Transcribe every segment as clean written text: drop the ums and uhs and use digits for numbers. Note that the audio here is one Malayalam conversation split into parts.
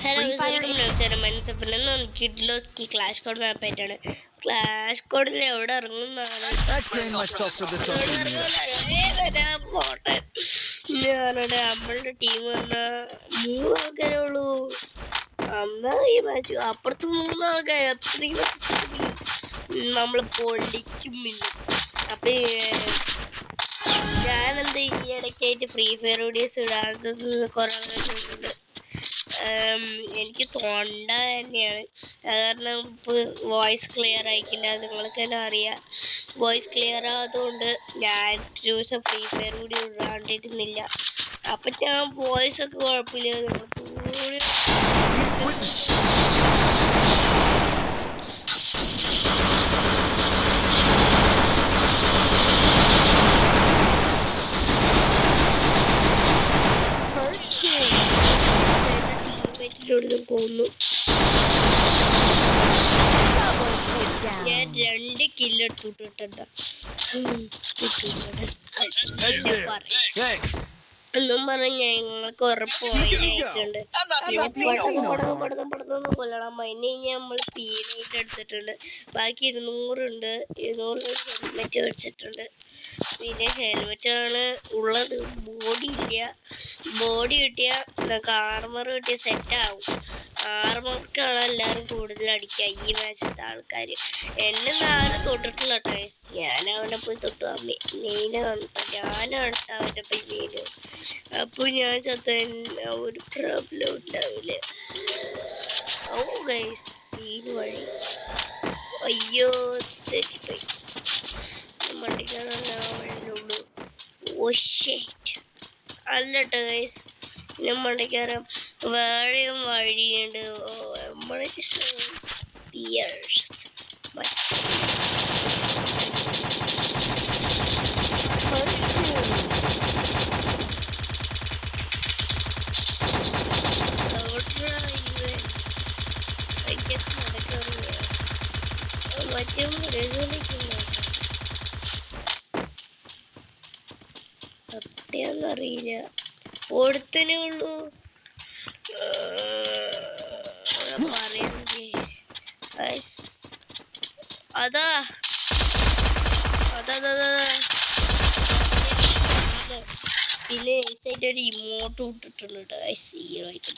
ഹലോ കിഡ്ലോസ്കി ക്ലാഷ് കോഡ് മാപ്പായിട്ടാണ്. ക്ലാഷ് കോഡിൽ എവിടെ ഇറങ്ങുന്നതാണ് ഞാനുടെ നമ്മളുടെ ടീം പറഞ്ഞാ 3 ആൾക്കാരേ ഉള്ളൂ. അന്നാ ഈ മാച്ച് അപ്പുറത്ത് 3 ആൾക്കാർ അത്രയും നമ്മള് പൊളിക്കും. അപ്പൊ ഞാനെന്താ ഈ ഇടയ്ക്കായിട്ട് ഫ്രീ ഫയർ വീഡിയോസ് ഇടാത്തത് കുറെ ഉണ്ട്. എനിക്ക് തൊണ്ട തന്നെയാണ്, കാരണം ഇപ്പോൾ വോയിസ് ക്ലിയർ ആയിക്കില്ല. നിങ്ങൾക്ക് തന്നെ അറിയാം, വോയിസ് ക്ലിയർ ആയതുകൊണ്ട് ഞാൻ ദിവസം ഫ്രീ ഫയർ കൂടി ഇടാണ്ടിരുന്നില്ല. അപ്പം ഞാൻ വോയിസ് ഒക്കെ കുഴപ്പമില്ല. കൊന്നു. ഞാൻ 2 കില്ല് എടുത്തിട്ടുണ്ട്. എന്നും പറഞ്ഞ ഞങ്ങൾക്ക് ഉറപ്പായിട്ടുണ്ട്. പടന്ന് കൊല്ലണം. അതിന് നമ്മൾ പീനായിട്ട് എടുത്തിട്ടുണ്ട്. ബാക്കി 200 ഉണ്ട്. 200 ഹെൽമെറ്റ് വെച്ചിട്ടുണ്ട്. പിന്നെ ഹെൽമെറ്റാണ് ഉള്ളത്, ബോഡി ഇല്ല. ബോഡി കിട്ടിയാൽ നമുക്ക് ആർമർ കിട്ടിയ സെറ്റാവും. ആർമർക്കാണ് എല്ലാവരും കൂടുതൽ അടിക്കുക ഈ മാച്ചത്തെ ആൾക്കാർ. എന്നെ 4 തൊട്ടിട്ടുള്ള ടൈസ്, ഞാൻ അവനെ പോയി തൊട്ടു. മെയിന് കണ്ടിട്ട ഞാനാണ് അവൻ്റെ പോയി മെയിന്. അപ്പോൾ ഞാൻ ചത്ത ഒരു പ്രോബ്ലം ഉണ്ടാവില്ല. ഓ ഗൈസ്, സീന് വഴി അയ്യോ തെറ്റിപ്പോയി. മണ്ടിക്കാറുള്ളൂ. ഓ ഷിറ്റ് അല്ലട്ടോ ഗൈസ്, മണ്ടിക്കാരം വേറെയും വഴിയുണ്ട്. നമ്മളെ അറിയില്ല, ഓടത്തന്നെ ഉള്ളൂ. അതാ പിന്നെ ഒരു ഇമോട്ട് ഇട്ടിട്ടുണ്ട്. ഹീറോയ്ക്ക്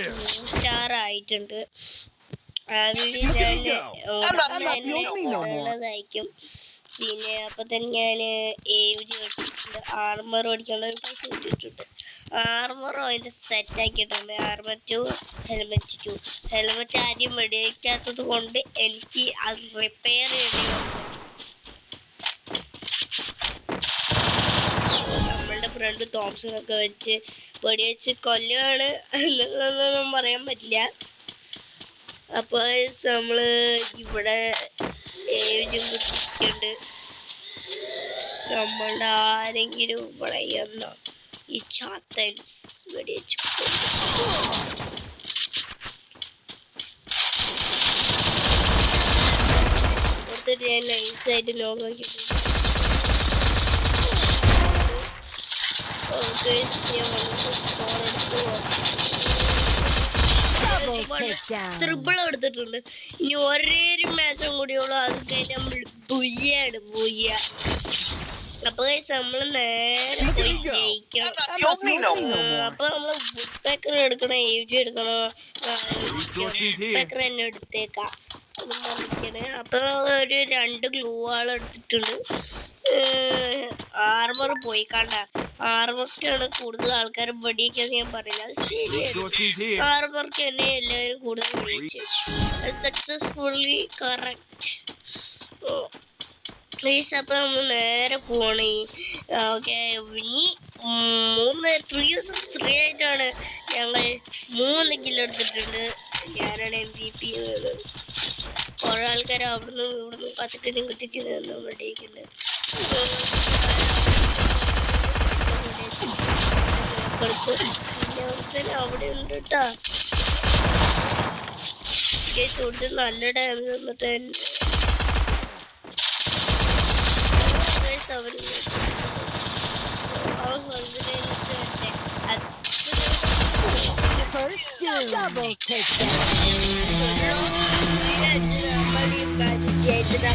2 സ്റ്റാർ ആയിട്ടുണ്ട്. നല്ലതായിരിക്കും. പിന്നെ അപ്പൊ തന്നെ ഞാൻ ആർമർ ഓടിക്കാനുള്ള ഒരു പൈസ കിട്ടിയിട്ടുണ്ട്. ആർമറും അതിന്റെ സെറ്റ് ആക്കിയിട്ടുണ്ട്. Armour 2, helmet 2. ഹെൽമെറ്റ് ആദ്യം വെടിവെക്കാത്തത് കൊണ്ട് എനിക്ക് അത് റിപ്പയർ ചെയ്യേണ്ടി വന്നു. നമ്മളുടെ ഫ്രണ്ട് തോംസൺ ഒക്കെ വെച്ച് വെടിവെച്ച് കൊല്ലുകയാണ് എന്നൊന്നും പറയാൻ പറ്റില്ല. അപ്പോൾ നമ്മള് ഇവിടെ കുട്ടിക്കുണ്ട്. നമ്മളുടെ ആരെങ്കിലും ഇവിടെ ഈ ചാത്തൻസ് വെടിവെച്ച് ഞാൻ നൈസായിട്ട് നോക്കിയിട്ടുണ്ട്. ട്രിപ്പിൾ എടുത്തിട്ടുണ്ട്. ഇനി ഒരേ ഒരു മാച്ചും കൂടിയുള്ളൂ, അത് കഴിഞ്ഞാൽ നമ്മൾ ബുയ്യാണ് ബുയ്യ. അപ്പൊ നമ്മൾ നേരെ പോയി ജയിക്കണം. അപ്പൊ നമ്മള് വുഡ് പേക്കർ എടുക്കണം, AUG എടുക്കണം. പേക്കർ തന്നെ എടുത്തേക്കാം. അപ്പൊ ഒരു 2 ഗ്ലൂ വാൾ എടുത്തിട്ടുണ്ട്. ആർമർ പോയി കണ്ട, ആർമർക്കാണ് കൂടുതൽ ആൾക്കാർ വെടിയൊക്കെയെന്ന് ഞാൻ പറയില്ല. അത് ശരിയാണ്, ആർമർക്ക് തന്നെ എല്ലാവരും കൂടുതൽ വെടിവെച്ചു. Successfully correct. പ്ലീസ് അപ്പൊ നമ്മൾ നേരെ പോണേ. ഓക്കെ, ഇനി 3 vs 3 ആയിട്ടാണ് ഞങ്ങൾ 3 കില്ല് എടുത്തിട്ടുണ്ട്. ഞാനാണ് MVP. കുറെ ആൾക്കാർ അവിടുന്ന് ഇവിടുന്ന് പച്ചക്കറി കുത്തിക്കുന്നത് വെടിയിക്കുന്നത്. പിന്നെ അവിടെ ഉണ്ട് കേട്ടാ. കൂടുതൽ നല്ല ഡാമേജ് വന്നിട്ട് Double takedown. നമ്മൾ ഈ കാര്യം ചെയ്തിട്ട്